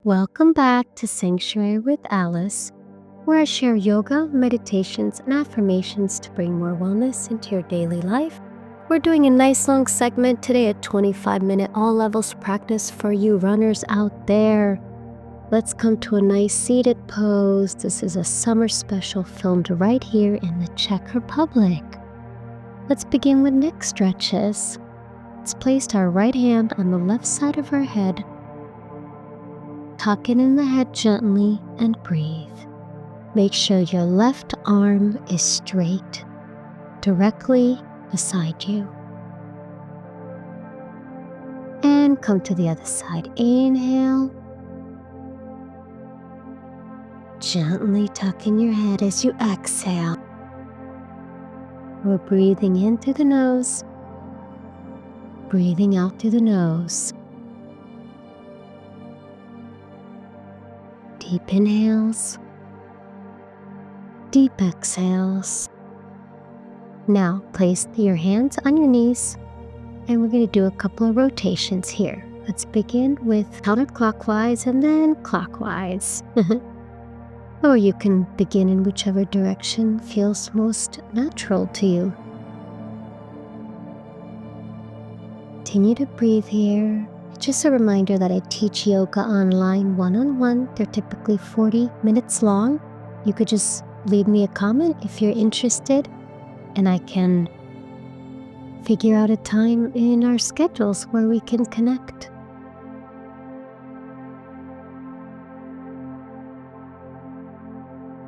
Welcome back to Sanctuary with Alice, where I share yoga, meditations, and affirmations to bring more wellness into your daily life. We're doing a nice long segment today, a 25-minute all levels practice for you runners out there. Let's come to a nice seated pose. This is a summer special filmed right here in the Czech Republic. Let's begin with neck stretches. Let's place our right hand on the left side of our head. Tuck it in the head gently and breathe. Make sure your left arm is straight, directly beside you. And come to the other side. Inhale. Gently tuck in your head as you exhale. We're breathing in through the nose, breathing out through the nose. Deep inhales, deep exhales. Now place your hands on your knees and we're going to do a couple of rotations here. Let's begin with counterclockwise and then clockwise. Or you can begin in whichever direction feels most natural to you. Continue to breathe here. Just a reminder that I teach yoga online one-on-one. They're typically 40 minutes long. You could just leave me a comment if you're interested, and I can figure out a time in our schedules where we can connect.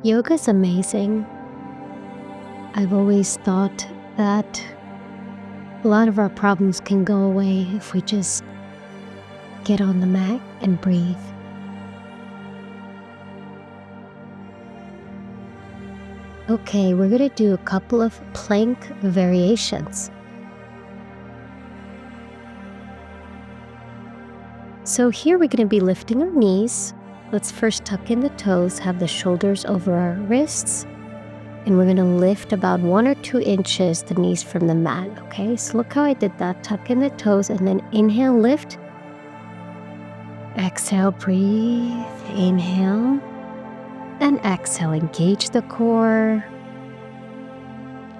Yoga's amazing. I've always thought that a lot of our problems can go away if we just get on the mat and breathe. Okay, we're going to do a couple of plank variations. So here we're going to be lifting our knees. Let's first tuck in the toes, have the shoulders over our wrists, and we're going to lift about 1 or 2 inches the knees from the mat. Okay, so look how I did that. Tuck in the toes and then inhale, lift. Exhale, breathe. Inhale and exhale. Engage the core.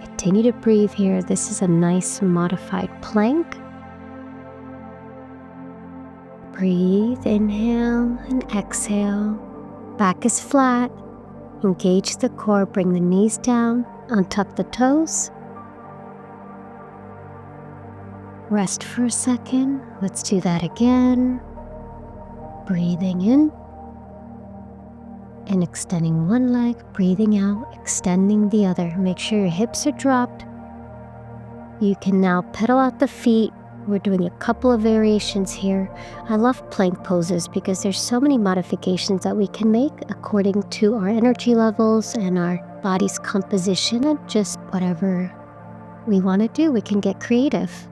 Continue to breathe here. This is a nice modified plank. Breathe, inhale and exhale. Back is flat. Engage the core. Bring the knees down. Untuck the toes. Rest for a second. Let's do that again. Breathing in and extending one leg, breathing out, extending the other. Make sure your hips are dropped. You can now pedal out the feet. We're doing a couple of variations here. I love plank poses because there's so many modifications that we can make according to our energy levels and our body's composition, and just whatever we want to do, we can get creative.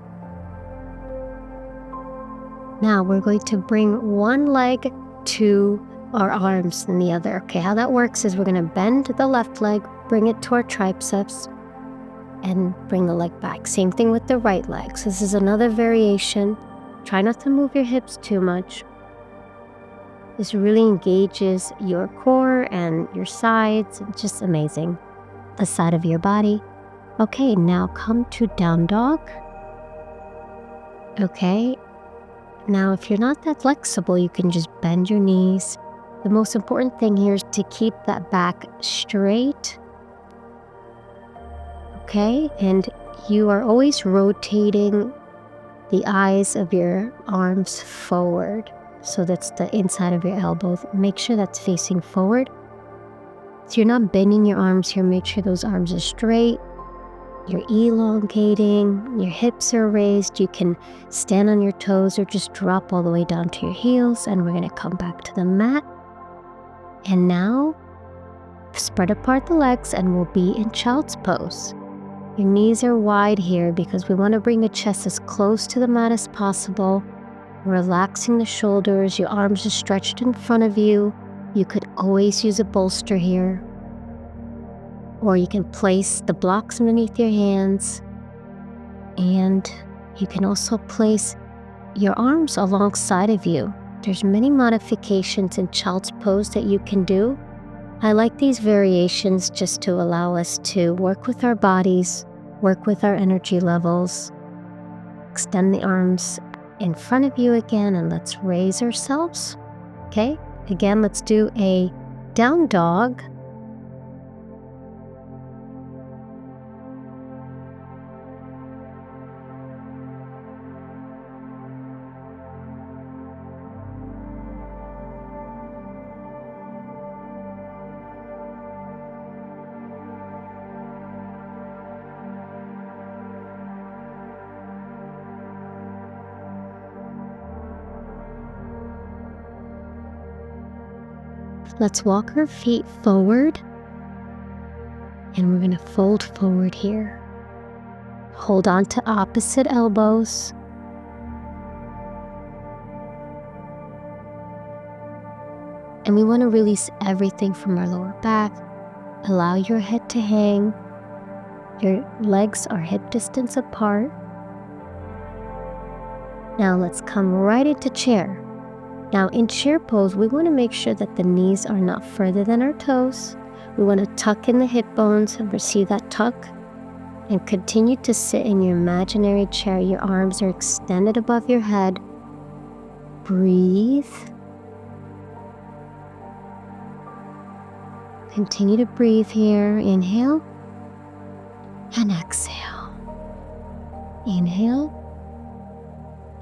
Now we're going to bring one leg to our arms and the other. Okay, how that works is we're going to bend the left leg, bring it to our triceps, and bring the leg back. Same thing with the right leg. So this is another variation. Try not to move your hips too much. This really engages your core and your sides. It's just amazing. The side of your body. Okay, now come to down dog. Okay. Now, if you're not that flexible, you can just bend your knees. The most important thing here is to keep that back straight. Okay, and you are always rotating the eyes of your arms forward. So that's the inside of your elbows. Make sure that's facing forward. So you're not bending your arms here. Make sure those arms are straight. You're elongating, your hips are raised. You can stand on your toes or just drop all the way down to your heels. And we're going to come back to the mat. And now, spread apart the legs and we'll be in child's pose. Your knees are wide here because we want to bring the chest as close to the mat as possible. Relaxing the shoulders, your arms are stretched in front of you. You could always use a bolster here. Or you can place the blocks underneath your hands. And you can also place your arms alongside of you. There's many modifications in child's pose that you can do. I like these variations just to allow us to work with our bodies, work with our energy levels. Extend the arms in front of you again, and let's raise ourselves. Okay, again, let's do a down dog. Let's walk our feet forward, and we're going to fold forward here. Hold on to opposite elbows. And we want to release everything from our lower back. Allow your head to hang. Your legs are hip distance apart. Now let's come right into chair. Now in chair pose, we want to make sure that the knees are not further than our toes. We want to tuck in the hip bones and receive that tuck. And continue to sit in your imaginary chair. Your arms are extended above your head. Breathe. Continue to breathe here. Inhale and exhale. Inhale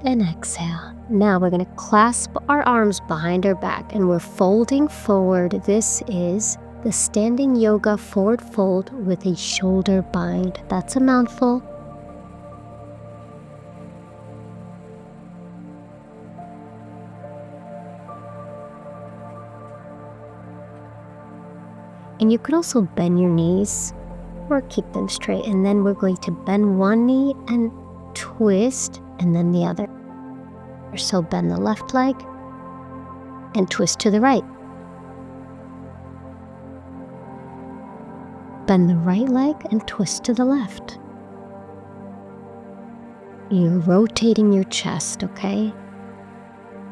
and exhale. Now we're going to clasp our arms behind our back and we're folding forward. This is the standing yoga forward fold with a shoulder bind. That's a mouthful. And you could also bend your knees or keep them straight. And then we're going to bend one knee and twist, and then the other. So bend the left leg and twist to the right. Bend the right leg and twist to the left. You're rotating your chest, okay?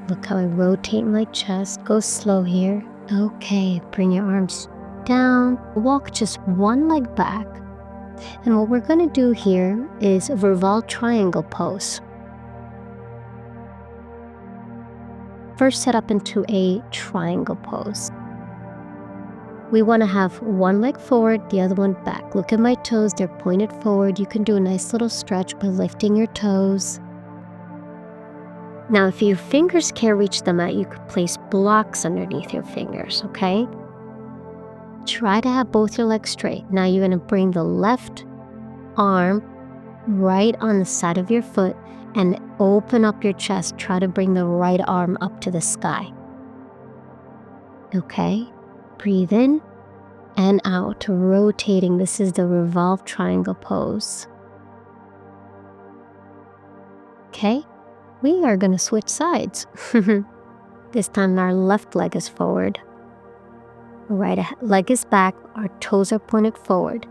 Look how I rotate my chest. Go slow here. Okay, bring your arms down. Walk just one leg back. And what we're going to do here is a revolved triangle pose. First, set up into a triangle pose. We want to have one leg forward, the other one back. Look at my toes, they're pointed forward. You can do a nice little stretch by lifting your toes. Now, if your fingers can't reach the mat, you could place blocks underneath your fingers, okay? Try to have both your legs straight. Now you're going to bring the left arm right on the side of your foot and open up your chest. Try to bring the right arm up to the sky. Okay, breathe in and out, rotating. This is the revolved triangle pose. Okay, we are going to switch sides. This time our left leg is forward. Right leg is back. Our toes are pointed forward.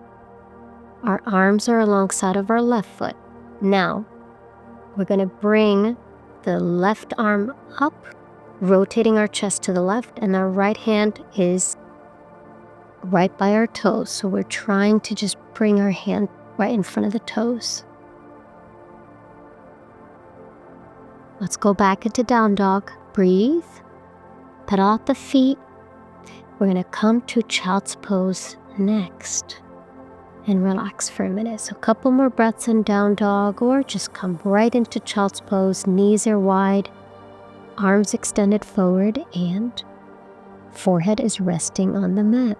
Our arms are alongside of our left foot. Now, we're going to bring the left arm up, rotating our chest to the left, and our right hand is right by our toes. So we're trying to just bring our hand right in front of the toes. Let's go back into down dog. Breathe. Pedal out the feet. We're going to come to child's pose next. And relax for a minute. So a couple more breaths in down dog, or just come right into child's pose. Knees are wide, arms extended forward, and forehead is resting on the mat.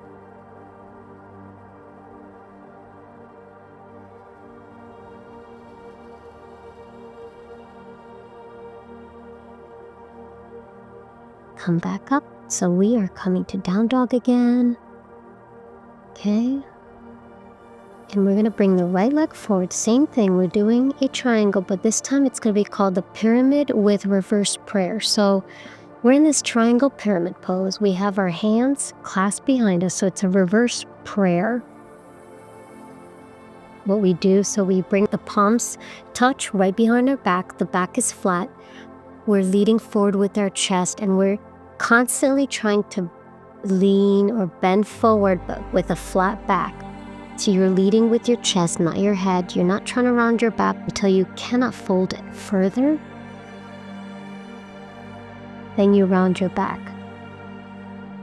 Come back up. So we are coming to down dog again. Okay. And we're going to bring the right leg forward. Same thing, we're doing a triangle, but this time it's going to be called the pyramid with reverse prayer. So we're in this triangle pyramid pose. We have our hands clasped behind us, so it's a reverse prayer. What we do, so we bring the palms touch right behind our back. The back is flat. we're leading forward with our chest, and we're constantly trying to lean or bend forward, but with a flat back. So you're leading with your chest, not your head. You're not trying to round your back until you cannot fold it further. Then you round your back.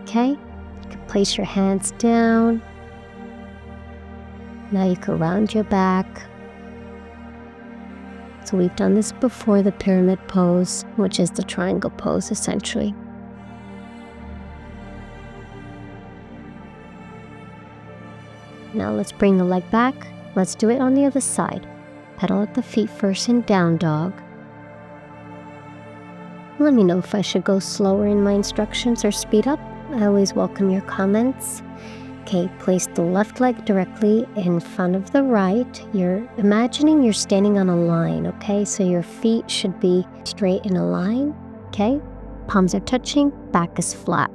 Okay? You can place your hands down. Now you can round your back. So we've done this before, the pyramid pose, which is the triangle pose essentially. Now let's bring the leg back. Let's do it on the other side. Pedal at the feet first in down dog. Let me know if I should go slower in my instructions or speed up. I always welcome your comments. Okay, place the left leg directly in front of the right. You're imagining you're standing on a line, okay? So your feet should be straight in a line, okay? Palms are touching, back is flat.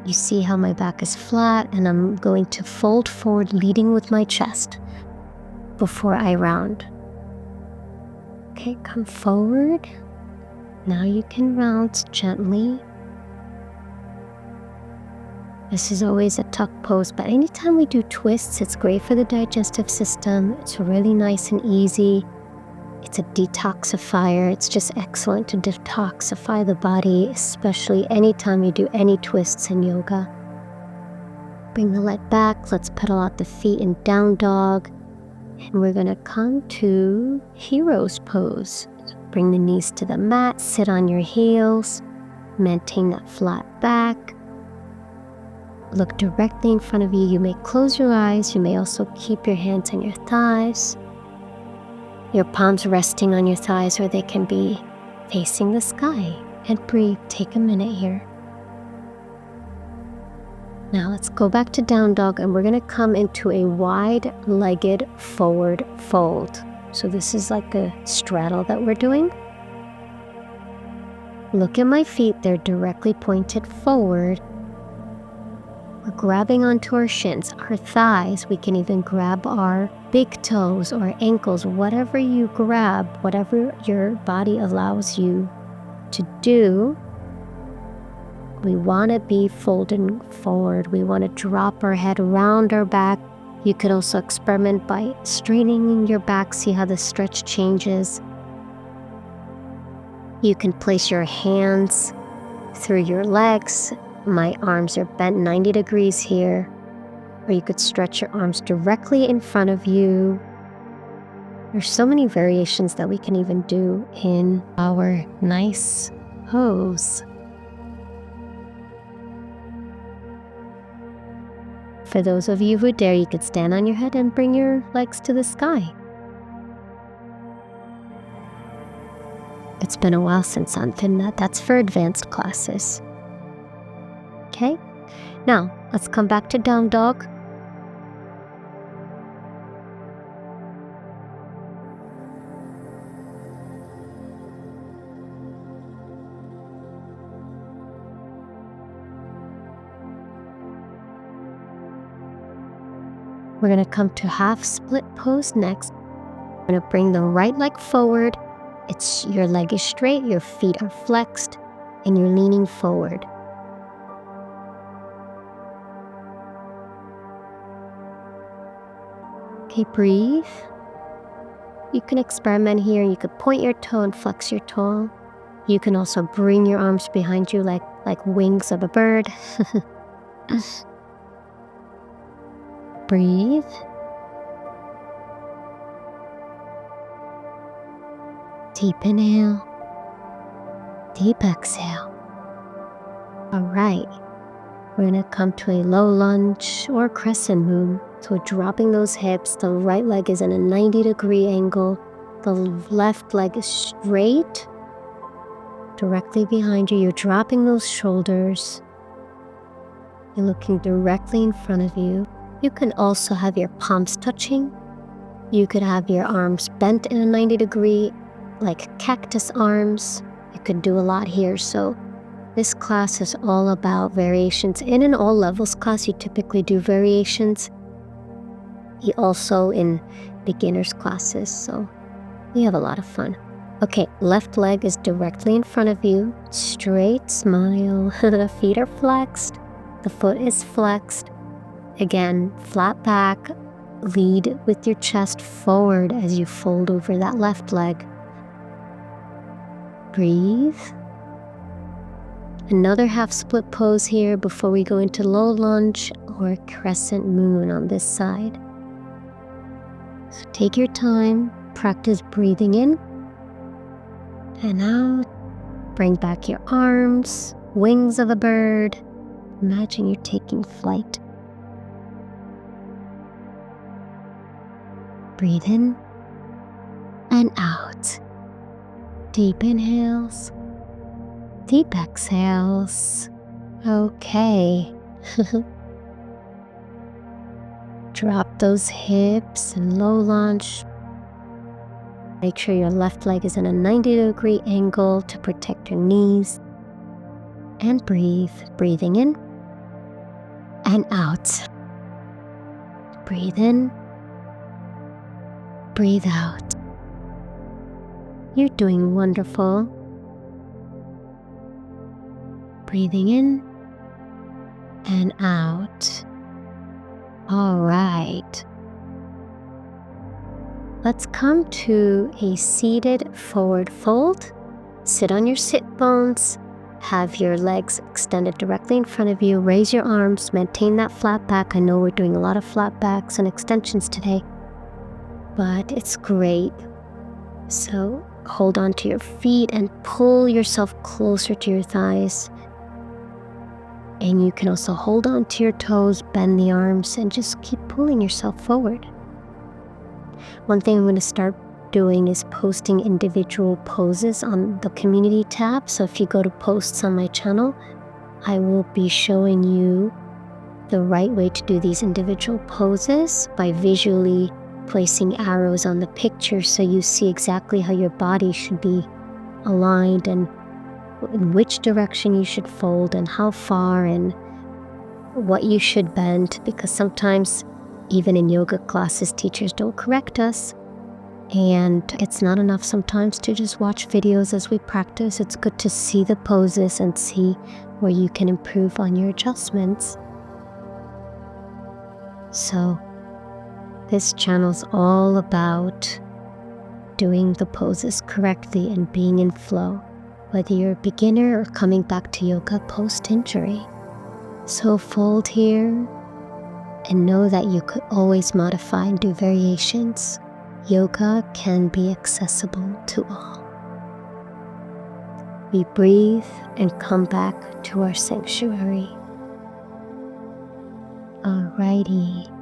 You see how my back is flat, and I'm going to fold forward, leading with my chest before I round. Okay, come forward. Now you can round gently. This is always a tuck pose, but anytime we do twists, it's great for the digestive system. It's really nice and easy. It's a detoxifier. It's just excellent to detoxify the body, especially anytime you do any twists in yoga. Bring the leg back. Let's pedal out the feet in down dog. And we're going to come to hero's pose. Bring the knees to the mat. Sit on your heels. Maintain that flat back. Look directly in front of you. You may close your eyes. You may also keep your hands on your thighs. Your palms resting on your thighs, or they can be facing the sky. And breathe. Take a minute here. Now let's go back to down dog, and we're going to come into a wide-legged forward fold. So this is like a straddle that we're doing. Look at my feet. They're directly pointed forward. We're grabbing onto our shins, our thighs. We can even grab our big toes or ankles, whatever you grab, whatever your body allows you to do. We want to be folding forward. We want to drop our head around our back. You could also experiment by straightening your back, see how the stretch changes. You can place your hands through your legs. My arms are bent 90 degrees here. Or you could stretch your arms directly in front of you. There's so many variations that we can even do in our nice pose. For those of you who dare, you could stand on your head and bring your legs to the sky. It's been a while since I've done that. That's for advanced classes. Okay, now let's come back to down dog. We're going to come to half split pose next. We're going to bring the right leg forward. Your leg is straight, your feet are flexed, and you're leaning forward. Okay, breathe. You can experiment here. You could point your toe and flex your toe. You can also bring your arms behind you like wings of a bird. Breathe. Deep inhale. Deep exhale. All right. We're going to come to a low lunge or crescent moon. So we're dropping those hips. The right leg is in a 90-degree angle. The left leg is straight. Directly behind you. You're dropping those shoulders. You're looking directly in front of you. You can also have your palms touching. You could have your arms bent in a 90-degree, like cactus arms. You could do a lot here. So this class is all about variations. In an all levels class, you typically do variations. also in beginners classes, so we have a lot of fun. Okay, left leg is directly in front of you. Straight smile. The feet are flexed. The foot is flexed. Again, flat back. Lead with your chest forward as you fold over that left leg. Breathe. Another half split pose here before we go into low lunge or crescent moon on this side. So take your time, practice breathing in and out. Bring back your arms, wings of a bird. Imagine you're taking flight. Breathe in and out. Deep inhales, deep exhales. Okay. Drop those hips and low lunge. Make sure your left leg is in a 90-degree angle to protect your knees. And breathe. Breathing in and out. Breathe in. Breathe out. You're doing wonderful. Breathing in and out. All right. Let's come to a seated forward fold. Sit on your sit bones. Have your legs extended directly in front of you. Raise your arms. Maintain that flat back. I know we're doing a lot of flat backs and extensions today, but it's great. So hold on to your feet and pull yourself closer to your thighs. And you can also hold on to your toes, bend the arms, and just keep pulling yourself forward. One thing I'm going to start doing is posting individual poses on the community tab. So if you go to posts on my channel, I will be showing you the right way to do these individual poses by visually placing arrows on the picture so you see exactly how your body should be aligned and in which direction you should fold and how far and what you should bend, because sometimes even in yoga classes teachers don't correct us, and it's not enough sometimes to just watch videos as we practice. It's good to see the poses and see where you can improve on your adjustments. So this channel's all about doing the poses correctly and being in flow, whether you're a beginner or coming back to yoga post-injury. So fold here and know that you could always modify and do variations. Yoga can be accessible to all. We breathe and come back to our sanctuary. Alrighty.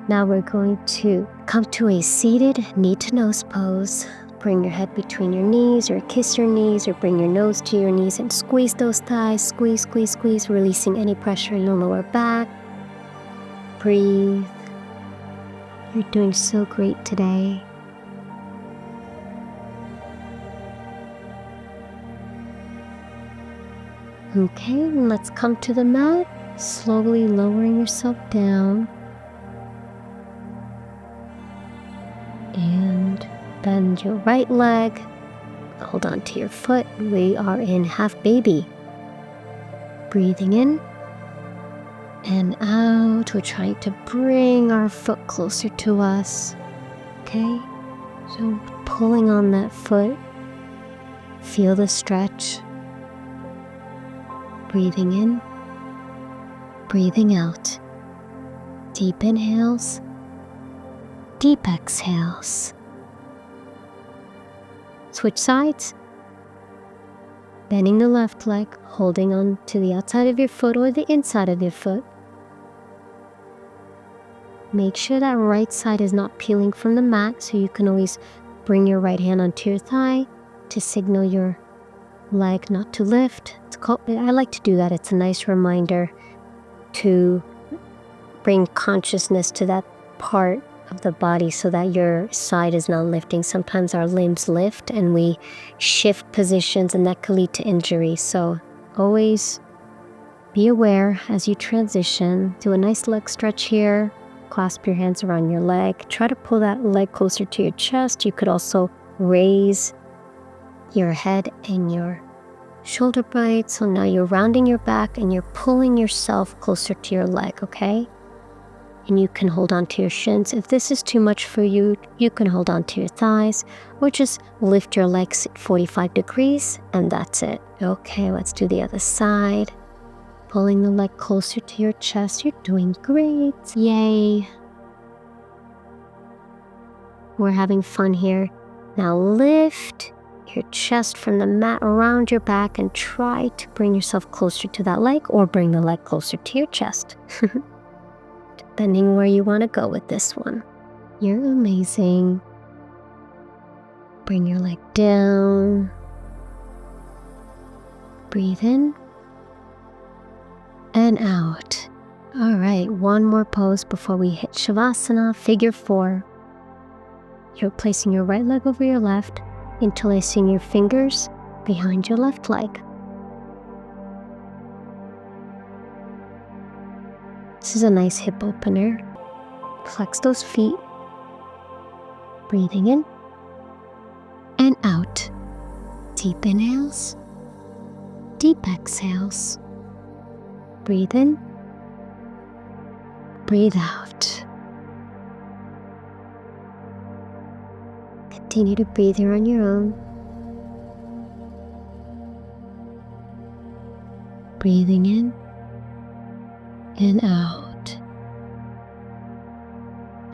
Now we're going to come to a seated knee-to-nose pose. Bring your head between your knees or kiss your knees or bring your nose to your knees and squeeze those thighs. Squeeze, squeeze, squeeze, releasing any pressure in your lower back. Breathe. You're doing so great today. Okay, and let's come to the mat, slowly lowering yourself down. And bend your right leg. Hold on to your foot. We are in half baby. Breathing in and out. We're trying to bring our foot closer to us. Okay? So pulling on that foot. Feel the stretch. Breathing in. Breathing out. Deep inhales. Deep exhales. Switch sides. Bending the left leg, holding on to the outside of your foot or the inside of your foot. Make sure that right side is not peeling from the mat, so you can always bring your right hand onto your thigh to signal your leg not to lift. I like to do that. It's a nice reminder to bring consciousness to that part of the body so that your side is not lifting. Sometimes our limbs lift and we shift positions, and that can lead to injury. So always Be aware as you transition. Do a nice leg stretch here. Clasp your hands around your leg. Try to pull that leg closer to your chest. You could also raise your head and your shoulder blades. So now you're rounding your back and you're pulling yourself closer to your leg, okay? And you can hold on to your shins. If this is too much for you, you can hold on to your thighs or just lift your legs at 45 degrees and that's it. Okay, let's do the other side. Pulling the leg closer to your chest. You're doing great. Yay. We're having fun here. Now lift your chest from the mat around your back and try to bring yourself closer to that leg or bring the leg closer to your chest. Depending where you want to go with this one. You're amazing. Bring your leg down. Breathe in. And out. All right, one more pose before we hit Shavasana, figure 4. You're placing your right leg over your left, interlacing your fingers behind your left leg. This is a nice hip opener. Flex those feet. Breathing in and out. Deep inhales, deep exhales. Breathe in, breathe out. Continue to breathe here on your own. Breathing in and out.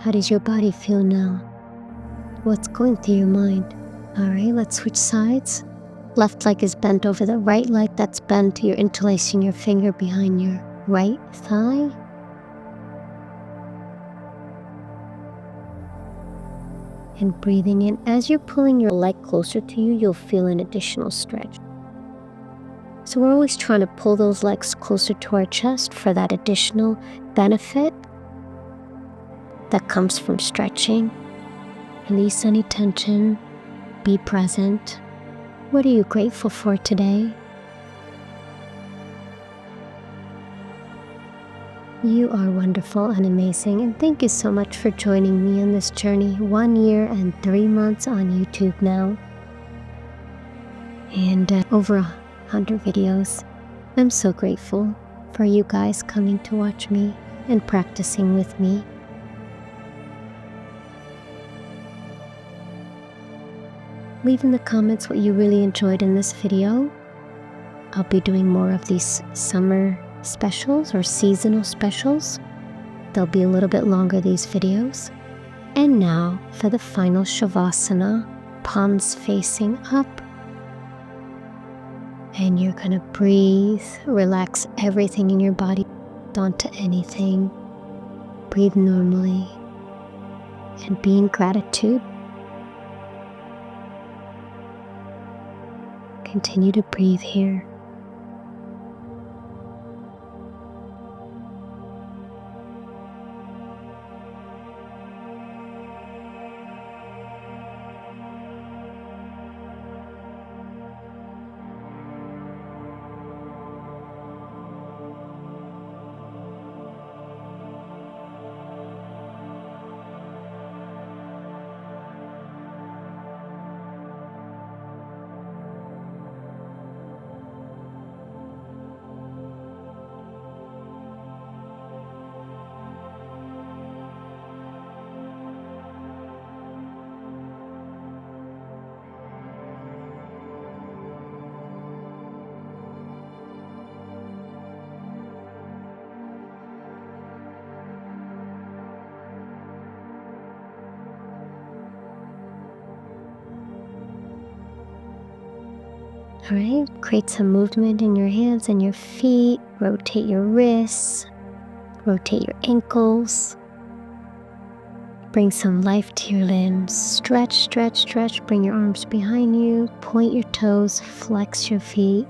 How does your body feel now? What's going through your mind? All right, let's switch sides. Left leg is bent over the right leg that's bent. You're interlacing your finger behind your right thigh. And breathing in. As you're pulling your leg closer to you, you'll feel an additional stretch. So we're always trying to pull those legs closer to our chest for that additional benefit that comes from stretching. Release any tension. Be present. What are you grateful for today? You are wonderful and amazing, and thank you so much for joining me on this journey. 1 year and 3 months on YouTube now, and over 100 videos. I'm so grateful for you guys coming to watch me and practicing with me. Leave in the comments what you really enjoyed in this video. I'll be doing more of these summer specials or seasonal specials. They'll be a little bit longer, these videos. And now for the final Shavasana, palms facing up. And you're gonna breathe, relax everything in your body onto anything. Breathe normally and be in gratitude. Continue to breathe here. All right, create some movement in your hands and your feet. Rotate your wrists, rotate your ankles. Bring some life to your limbs. Stretch, stretch, stretch. Bring your arms behind you. Point your toes, flex your feet.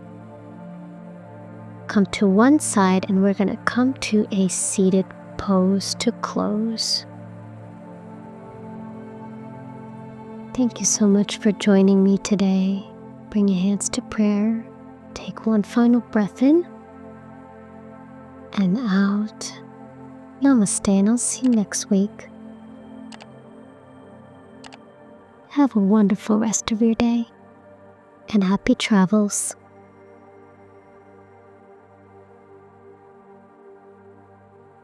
Come to one side and we're gonna come to a seated pose to close. Thank you so much for joining me today. Bring your hands to prayer. Take one final breath in and out. Namaste, and I'll see you next week. Have a wonderful rest of your day and happy travels.